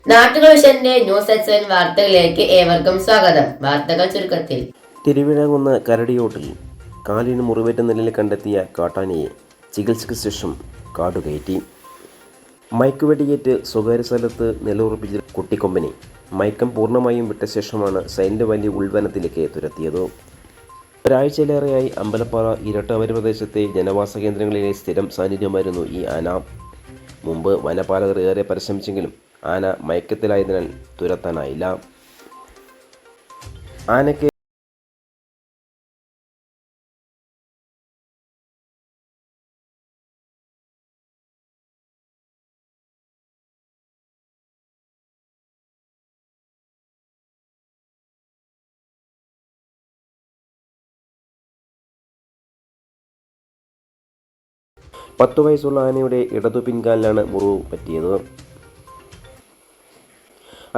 നാട്ടുകൾ വിഷന്റെ news എക്സൻ വാർത്തകളിലേക്ക് ഏവർക്കും സ്വാഗതം. വാർത്തകൾ ചുരുക്കത്തിൽ. തിരുവിഴാകുന്ന കരടിയോട്ടിൽ കാലിന് മുറിവേറ്റ നിലയിൽ കണ്ടെത്തിയ കാട്ടാനയെ ചികിത്സയ്ക്ക് ശേഷം കാടുകയറ്റി. മയക്കുവെടിയേറ്റ് സ്വകാര്യ സ്ഥലത്ത് നിലയുറപ്പിച്ച കുട്ടിക്കൊമ്പനെ മയക്കം പൂർണ്ണമായും വിട്ട ശേഷമാണ് സൈലന്റ് വാലി ഉൾവനത്തിലേക്ക് തുരത്തിയത്. ഒരാഴ്ചയിലേറെയായി അമ്പലപ്പാറ ഇരട്ടവരി പ്രദേശത്തെ ജനവാസ കേന്ദ്രങ്ങളിലെ സ്ഥിരം സാന്നിധ്യമായിരുന്നു ഈ ആന. മുമ്പ് വനപാലകർ ഏറെ പരിശ്രമിച്ചെങ്കിലും ആന മയക്കത്തിലായതിനാൽ തുരത്താനായില്ല. ആനയ്ക്ക് പത്തു വയസ്സുള്ള ആനയുടെ ഇടതു പിൻകാലിലാണ് മുറിവ് പറ്റിയത്.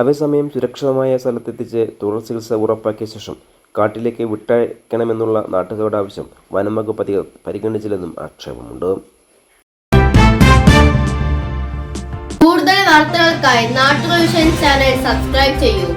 അതേസമയം സുരക്ഷിതമായ സ്ഥലത്തെത്തിച്ച് തുടർ ചികിത്സ ഉറപ്പാക്കിയ ശേഷം കാട്ടിലേക്ക് വിട്ടയക്കണമെന്നുള്ള നാട്ടുകാരുടെ ആവശ്യം വനം വകുപ്പ് അധികൃതർ പരിഗണിച്ചില്ലെന്നും ആക്ഷേപമുണ്ട്. കൂടുതൽ വാർത്തകൾക്കായി നാട്ടുകൾ വിഷൻ ചാനൽ സബ്സ്ക്രൈബ് ചെയ്യൂ.